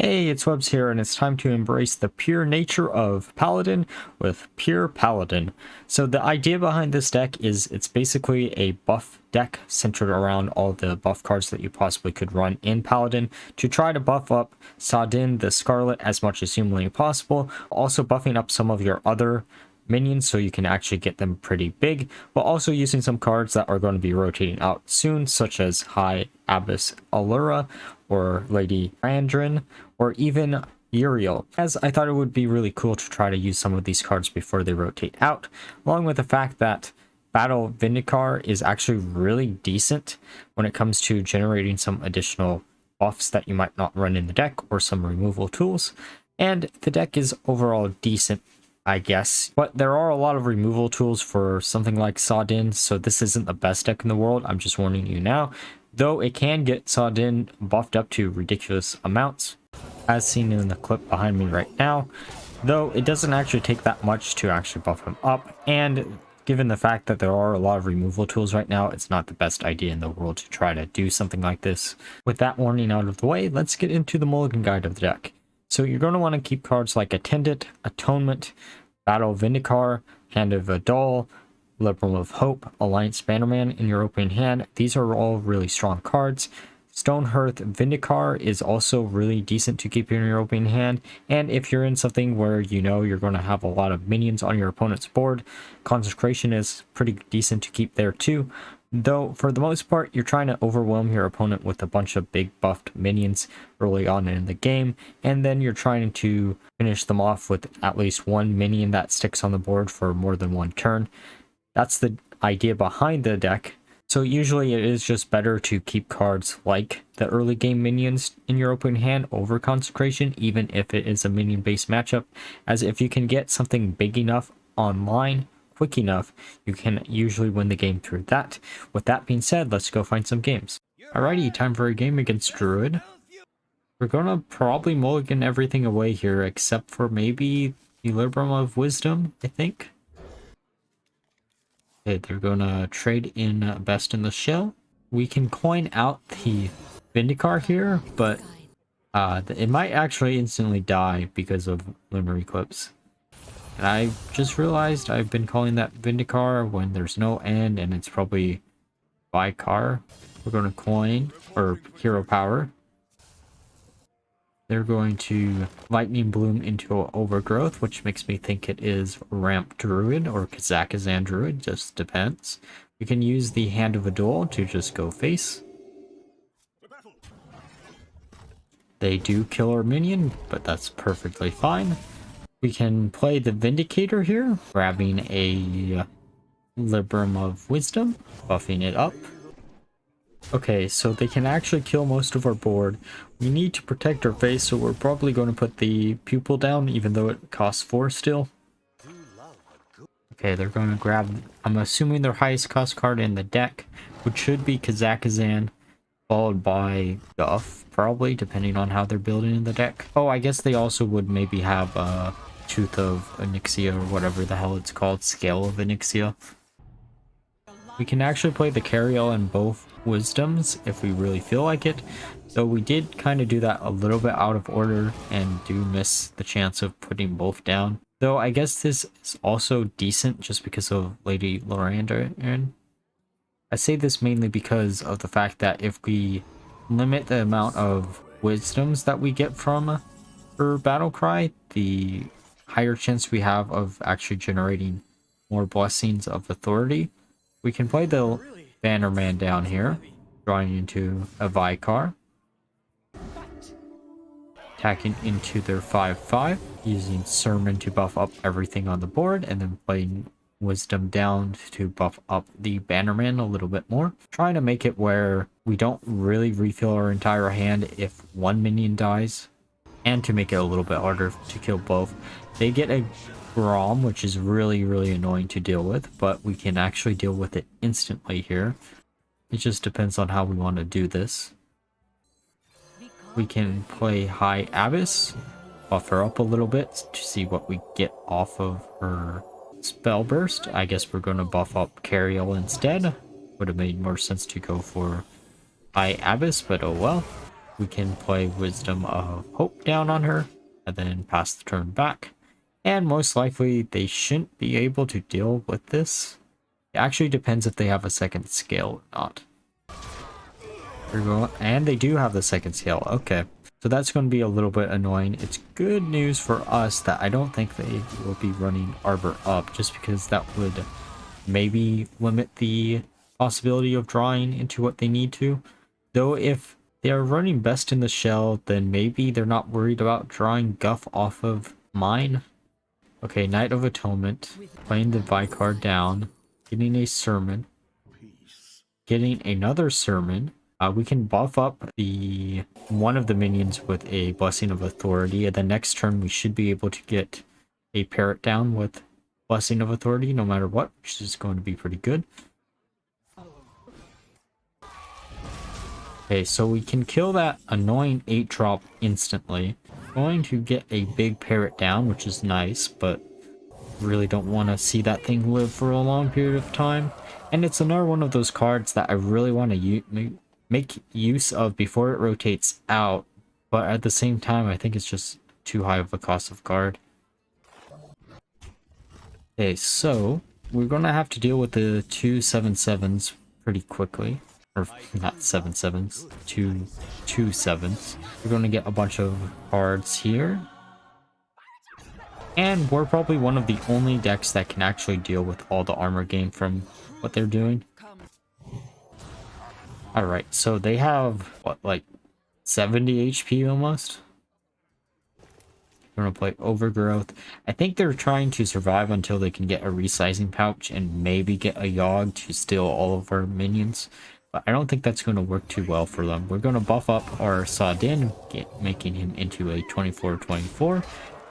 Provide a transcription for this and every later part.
Hey, it's Webs here, and it's time to embrace the pure nature of Paladin with Pure Paladin. So the idea behind this deck is it's basically a buff deck centered around all the buff cards that you possibly could run in Paladin to try to buff up Saidan the Scarlet as much as humanly possible, also buffing up some of your other minions so you can actually get them pretty big, while also using some cards that are going to be rotating out soon, such as High Abyss Allura or Lady Liadrin, or even Yrel, as I thought it would be really cool to try to use some of these cards before they rotate out, along with the fact that Battle Vindicator is actually really decent when it comes to generating some additional buffs that you might not run in the deck or some removal tools. And the deck is overall decent, I guess, but there are a lot of removal tools for something like Saidan, so this isn't the best deck in the world. I'm just warning you now, though it can get Saidan buffed up to ridiculous amounts, as seen in the clip behind me right now, though it doesn't actually take that much to actually buff him up, and given the fact that there are a lot of removal tools right now, it's not the best idea in the world to try to do something like this. With that warning out of the way, let's get into the Mulligan guide of the deck. So you're going to want to keep cards like Attendant, Atonement, Battle Vindicator, Hand of Ydol, Liberal of Hope, Alliance Bannerman in your opening hand. These are all really strong cards. Stonehearth Vindicator is also really decent to keep in your opening hand, and if you're in something where you know you're going to have a lot of minions on your opponent's board, Consecration is pretty decent to keep there too, though for the most part you're trying to overwhelm your opponent with a bunch of big buffed minions early on in the game, and then you're trying to finish them off with at least one minion that sticks on the board for more than one turn. That's the idea behind the deck. So usually it is just better to keep cards like the early game minions in your opening hand over Consecration, even if it is a minion based matchup, as if you can get something big enough online quick enough, you can usually win the game through that. With that being said, let's go find some games. Alrighty, time for a game against Druid. We're gonna probably mulligan everything away here except for maybe the Liadrin of Wisdom, I think. Okay, they're gonna trade in Best in the Shell. We can coin out the Vindicator here, but it might actually instantly die because of Lunar Eclipse. And I just realized I've been calling that Vindicator when there's no end, and it's probably Vicar. We're going to coin, or Hero Power. They're going to Lightning Bloom into Overgrowth, which makes me think it is Ramp Druid or Kazakhstan Druid, just depends. We can use the Hand of Ydol to just go face. They do kill our minion, but that's perfectly fine. We can play the Vindicator here, grabbing a Liadrin of Wisdom, buffing it up. Okay, so they can actually kill most of our board. We need to protect our face, so we're probably going to put the Pupil down, even though it costs 4 still. Okay, they're going to grab, I'm assuming their highest cost card in the deck, which should be Kazakhstan, followed by Duff, probably, depending on how they're building in the deck. Oh, I guess they also would maybe have Tooth of Onyxia, or whatever the hell it's called, Scale of Onyxia. We can actually play the Yrel in both Wisdoms if we really feel like it, though we did kind of do that a little bit out of order and do miss the chance of putting both down. Though I guess this is also decent just because of Lady Liadrin. I say this mainly because of the fact that if we limit the amount of Wisdoms that we get from her Battle Cry, the higher chance we have of actually generating more Blessings of Authority. We can play the Bannerman down here, drawing into a Vicar, attacking into their 5/5, using Sermon to buff up everything on the board, and then playing Wisdom down to buff up the Bannerman a little bit more. Trying to make it where we don't really refill our entire hand if one minion dies, and to make it a little bit harder to kill both. They get a Grom, which is really annoying to deal with, but we can actually deal with it instantly here. It just depends on how we want to do this. We can play High Abyss, buff her up a little bit to see what we get off of her Spell Burst. I guess we're going to buff up Yrel instead. Would have made more sense to go for High Abyss, but oh well. We can play Wisdom of Hope down on her, and then pass the turn back. And most likely, they shouldn't be able to deal with this. It actually depends if they have a second scale or not. And they do have the second scale. Okay. So that's going to be a little bit annoying. It's good news for us that I don't think they will be running Arbor up, just because that would maybe limit the possibility of drawing into what they need to. Though if they are running Best in the Shell, then maybe they're not worried about drawing Guff off of mine. Okay, Knight of Atonement, playing the Vicar down, getting a Sermon, getting another Sermon. We can buff up the one of the minions with a Blessing of Authority, and the next turn we should be able to get a Parrot down with Blessing of Authority no matter what, which is going to be pretty good. Okay, so we can kill that annoying 8-drop instantly. Going to get a big Parrot down, which is nice, but really don't want to see that thing live for a long period of time. And it's another one of those cards that I really want to make use of before it rotates out, but at the same time I think it's just too high of a cost of card. Okay, so we're gonna have to deal with the 2 7/7s pretty quickly, or not 7/7s, 2 2/7s. We're gonna get a bunch of cards here, and we're probably one of the only decks that can actually deal with all the armor game from what they're doing. Alright, so they have, what, like 70 HP almost? We're gonna play Overgrowth. I think they're trying to survive until they can get a resizing pouch and maybe get a Yogg to steal all of our minions. But I don't think that's going to work too well for them. We're going to buff up our Saidan, making him into a 24/24,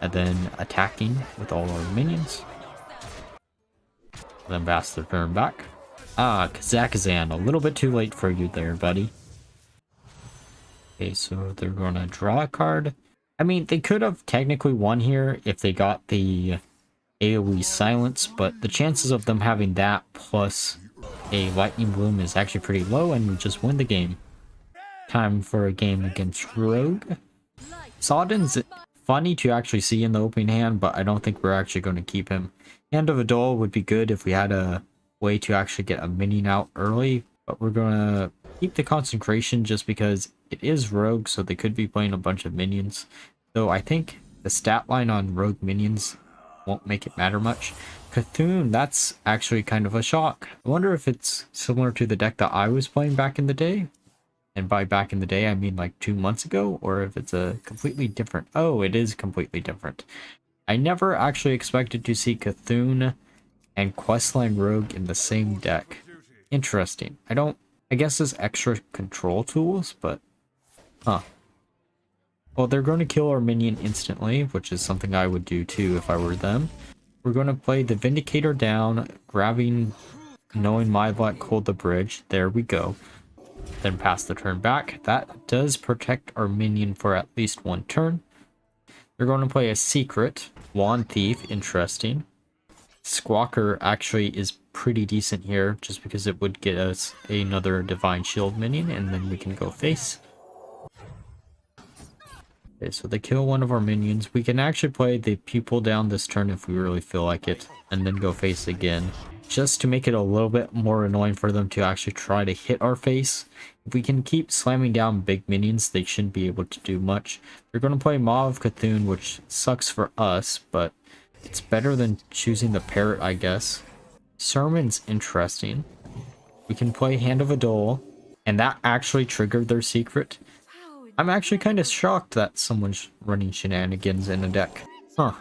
and then attacking with all our minions. Then pass the turn back. Ah, Kazakhstan, a little bit too late for you there, buddy. Okay, so they're going to draw a card. I mean, they could have technically won here if they got the AoE silence, but the chances of them having that plus a Lightning Bloom is actually pretty low, and we just win the game. Time for a game against Rogue. Saidan's funny to actually see in the opening hand, but I don't think we're actually going to keep him. Hand of Adol would be good if we had a way to actually get a minion out early, but we're going to keep the Consecration just because it is Rogue, so they could be playing a bunch of minions. Though I think the stat line on Rogue minions won't make it matter much. Cthulhu, that's actually kind of a shock. I wonder if it's similar to the deck that I was playing back in the day. And by back in the day, I mean like 2 months ago, or if it's a completely different... Oh, it is completely different. I never actually expected to see Cthulhu and Questline Rogue in the same deck. Interesting. I guess there's extra control tools, but... Huh. Well, they're going to kill our minion instantly, which is something I would do too if I were them. We're going to play the Vindicator down, grabbing Knowing My Luck, hold the bridge. There we go. Then pass the turn back. That does protect our minion for at least one turn. We're going to play a Secret. Wand Thief, interesting. Squawker actually is pretty decent here, just because it would get us another Divine Shield minion, and then we can go face. Okay, so they kill one of our minions. We can actually play the Pupil down this turn if we really feel like it, and then go face again, just to make it a little bit more annoying for them to actually try to hit our face. If we can keep slamming down big minions, they shouldn't be able to do much. They're going to play Maw of Cthulhu, which sucks for us, but it's better than choosing the Parrot, I guess. Sermon's interesting. We can play Hand of Adol, and that actually triggered their secret. I'm actually kind of shocked that someone's running shenanigans in a deck. Huh.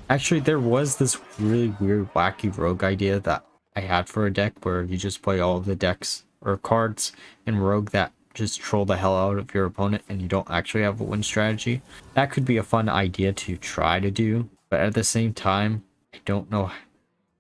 Actually, there was this really weird, wacky rogue idea that I had for a deck where you just play all of the decks or cards in rogue that just troll the hell out of your opponent and you don't actually have a win strategy. That could be a fun idea to try to do, but at the same time, I don't know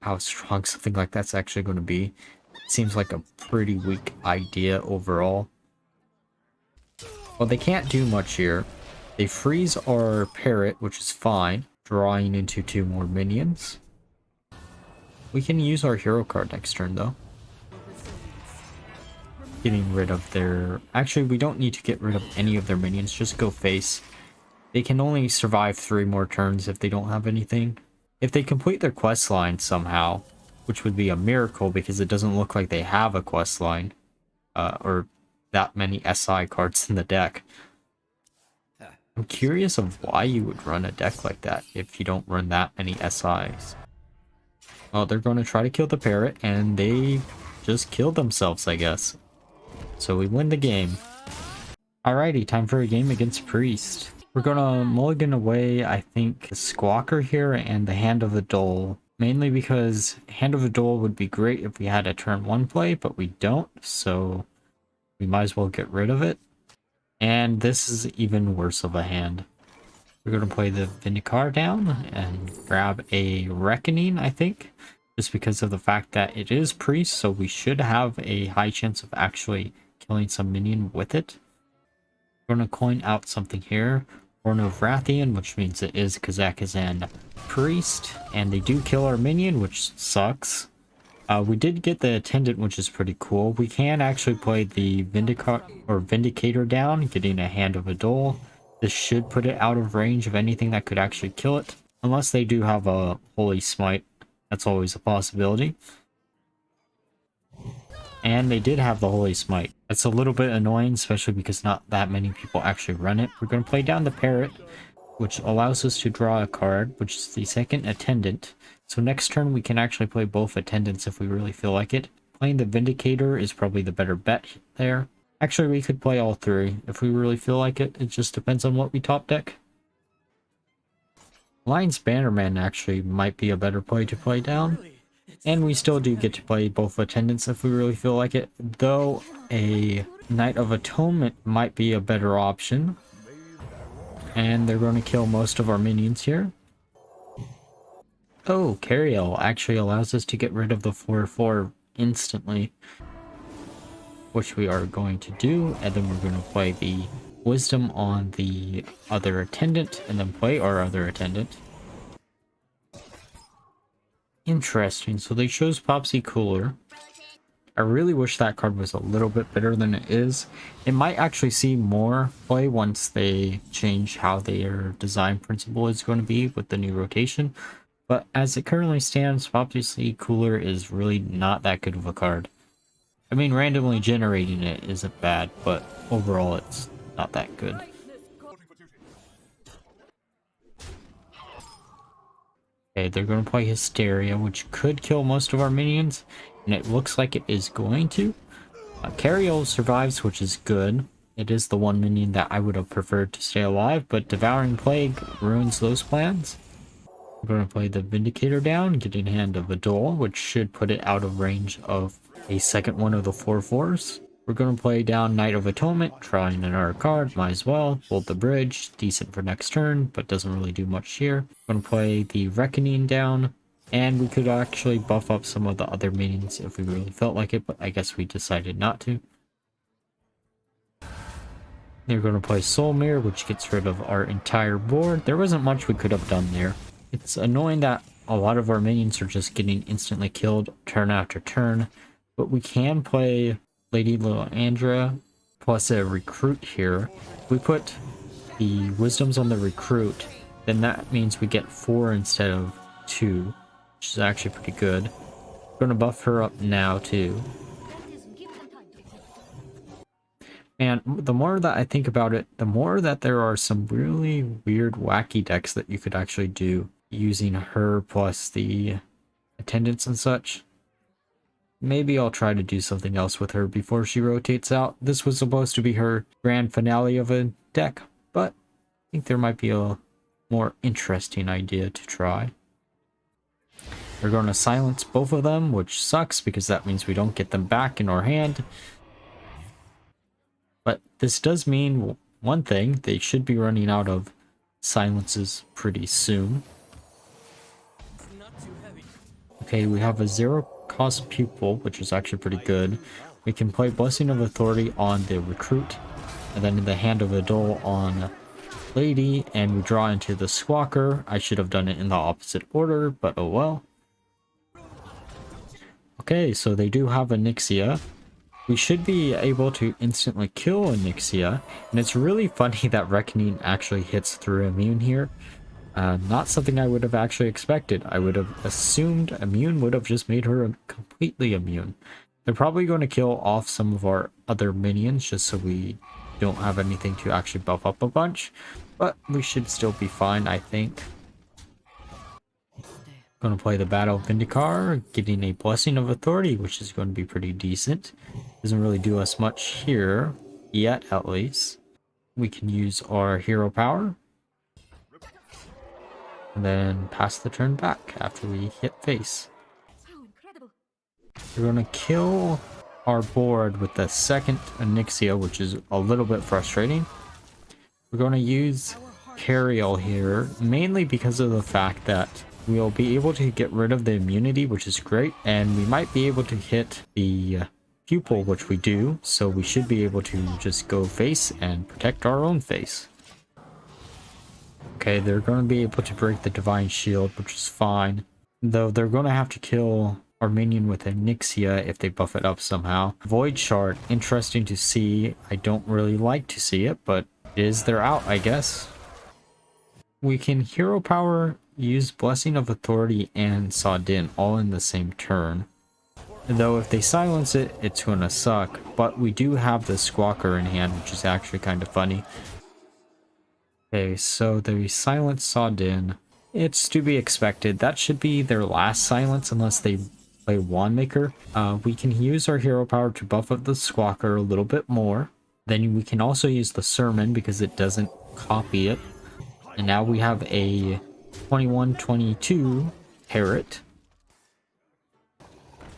how strong something like that's actually going to be. It seems like a pretty weak idea overall. Well, they can't do much here. They freeze our Parrot, which is fine, drawing into 2 more minions. We can use our hero card next turn, though. getting rid of their... Actually, we don't need to get rid of any of their minions. Just go face. They can only survive 3 more turns if they don't have anything. If they complete their quest line somehow, which would be a miracle because it doesn't look like they have a quest line, or that many SI cards in the deck. I'm curious of why you would run a deck like that if you don't run that many SIs. Well, they're going to try to kill the parrot, and they just killed themselves, I guess. So we win the game. Alrighty, time for a game against Priest. We're gonna mulligan away, I think, the Squawker here and the Hand of the Dole. Mainly because Hand of the Dole would be great if we had a turn 1 play, but we don't, so we might as well get rid of it. And this is even worse of a hand. We're gonna play the Vindicar down and grab a Reckoning, I think. Just because of the fact that it is Priest, so we should have a high chance of actually killing some minion with it. We're gonna coin out something here. Horn of Rathian, which means it is Kazakhstan Priest, and they do kill our minion, which sucks. We did get the Attendant, which is pretty cool. We can actually play the Vindicator down, getting a Hand of a Dole. This should put it out of range of anything that could actually kill it, unless they do have a Holy Smite. That's always a possibility. And they did have the Holy Smite. That's a little bit annoying, especially because not that many people actually run it. We're going to play down the Parrot, which allows us to draw a card, which is the second Attendant. So next turn we can actually play both Attendants if we really feel like it. Playing the Vindicator is probably the better bet there. Actually, we could play all 3 if we really feel like it. It just depends on what we top deck. Lion's Bannerman actually might be a better play to play down. And we still do get to play both Attendants if we really feel like it, though a Knight of Atonement might be a better option. And they're going to kill most of our minions here. Oh, Yrel actually allows us to get rid of the 4/4 instantly, which we are going to do, and then we're going to play the Wisdom on the other Attendant, and then play our other Attendant. Interesting, so they chose Popsy Cooler. I really wish that card was a little bit better than it is. It might actually see more play once they change how their design principle is going to be with the new rotation. But as it currently stands, Popsy Cooler is really not that good of a card. I mean, randomly generating it isn't bad, but overall it's not that good. Okay, they're going to play Hysteria, which could kill most of our minions, and it looks like it is going to. Yrel survives, which is good. It is the one minion that I would have preferred to stay alive, but Devouring Plague ruins those plans. We're going to play the Vindicator down, getting Hand of a Dole, which should put it out of range of a second one of the 4/4s. We're going to play down Knight of Atonement, trying another card, might as well. Hold the Bridge, decent for next turn, but doesn't really do much here. We're going to play the Reckoning down, and we could actually buff up some of the other minions if we really felt like it, but I guess we decided not to. They're going to play Soul Mirror, which gets rid of our entire board. There wasn't much we could have done there. It's annoying that a lot of our minions are just getting instantly killed turn after turn, but we can play Lady Liadrin plus a Recruit here. If we put the Wisdoms on the Recruit, then that means we get 4 instead of 2, which is actually pretty good. We're going to buff her up now too. And the more that I think about it, the more that there are some really weird, wacky decks that you could actually do using her plus the Attendants and such. Maybe I'll try to do something else with her before she rotates out. This was supposed to be her grand finale of a deck, but I think there might be a more interesting idea to try. We're going to silence both of them, which sucks because that means we don't get them back in our hand. But this does mean one thing, they should be running out of silences pretty soon. Okay, we have a 0-cost Pupil, which is actually pretty good. We can play Blessing of Authority on the Recruit, and then the Hand of a Dole on Lady, and we draw into the Squawker. I should have done it in the opposite order, but oh well. Okay, so they do have Onyxia. we should be able to instantly kill Onyxia. And it's really funny that Reckoning actually hits through immune here. Not something I would have actually expected. I would have assumed immune would have just made her completely immune. They're probably going to kill off some of our other minions just so we don't have anything to actually buff up a bunch. But we should still be fine, I think. Going to play the Battle Vindicar, getting a Blessing of Authority, which is going to be pretty decent. Doesn't really do us much here, yet at least. We can use our hero power. And then pass the turn back after we hit face. We're going to kill our board with the second Onyxia, which is a little bit frustrating. We're going to use Yrel here, mainly because of the fact that we'll be able to get rid of the immunity, which is great, and we might be able to hit the pupil, which we do, so we should be able to just go face and protect our own face. Okay, they're going to be able to break the Divine Shield, which is fine, though they're going to have to kill our minion with Onyxia if they buff it up somehow. Void Shard, interesting to see. I don't really like to see it, but it is their out, I guess. We can hero power, use Blessing of Authority and Saidan all in the same turn. Though if they silence it, it's gonna suck. But we do have the Squawker in hand, which is actually kind of funny. Okay, so they silence Saidan. It's to be expected. That should be their last silence unless they play Wandmaker. We can use our hero power to buff up the Squawker a little bit more. Then we can also use the Sermon because it doesn't copy it. And now we have a 21-22 Parrot.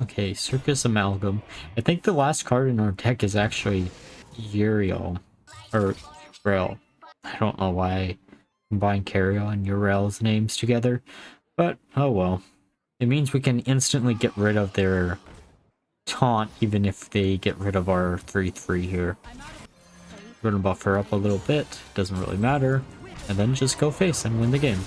Okay, Circus Amalgam. I think the last card in our deck is actually Yrel. Or Yrel. I don't know why I combined Yrel and Yrel's names together. But, oh well. It means we can instantly get rid of their taunt, even if they get rid of our 3-3 here. We're gonna buff her up a little bit. Doesn't really matter. And then just go face and win the game.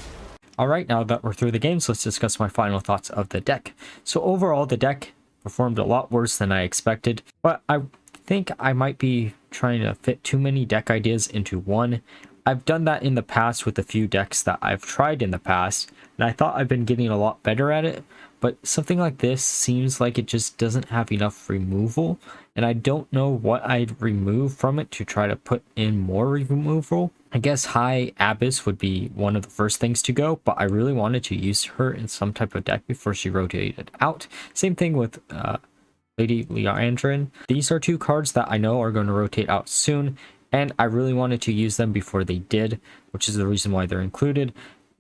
Alright, now that we're through the games, let's discuss my final thoughts of the deck. So overall, the deck performed a lot worse than I expected, but I think I might be trying to fit too many deck ideas into one. I've done that in the past with a few decks that I've tried in the past, and I thought I've been getting a lot better at it, but something like this seems like it just doesn't have enough removal, and I don't know what I'd remove from it to try to put in more removal. I guess High Abyss would be one of the first things to go, but I really wanted to use her in some type of deck before she rotated out. Same thing with Lady Liadrin. These are two cards that I know are going to rotate out soon, and I really wanted to use them before they did, which is the reason why they're included.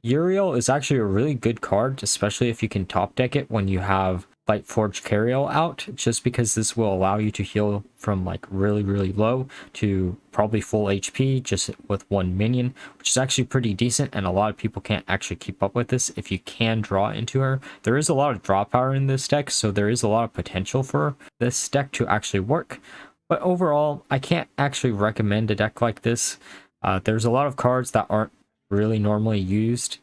Yrel is actually a really good card, especially if you can top deck it when you have Lightforged Yrel out, just because this will allow you to heal from like really low to probably full HP just with one minion, which is actually pretty decent, and a lot of people can't actually keep up with this if you can draw into her. There is a lot of draw power in this deck, so there is a lot of potential for this deck to actually work. But overall, I can't actually recommend a deck like this. There's a lot of cards that aren't really normally used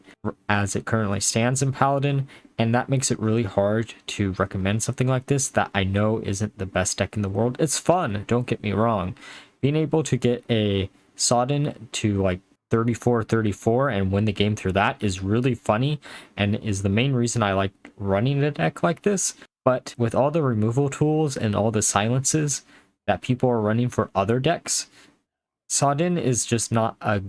as it currently stands in Paladin, and that makes it really hard to recommend something like this that I know isn't the best deck in the world. It's fun, don't get me wrong. Being able to get a Saidan to like 34-34 and win the game through that is really funny and is the main reason I like running a deck like this. But with all the removal tools and all the silences that people are running for other decks, Saidan is just not a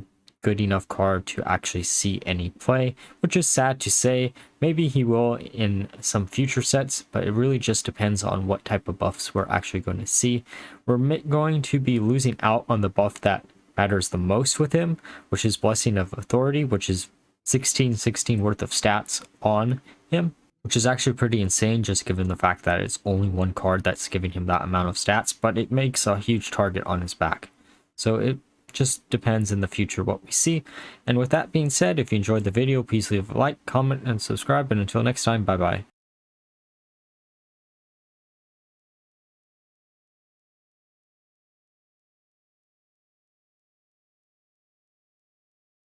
good enough card to actually see any play, which is sad to say. Maybe he will in some future sets, but it really just depends on what type of buffs we're actually going to see. We're going to be losing out on the buff that matters the most with him, which is Blessing of Authority, which is 16 worth of stats on him, which is actually pretty insane just given the fact that it's only one card that's giving him that amount of stats, but it makes a huge target on his back. So it just depends in the future what we see. And with that being said, if you enjoyed the video, please leave a like, comment, and subscribe. And until next time, bye bye.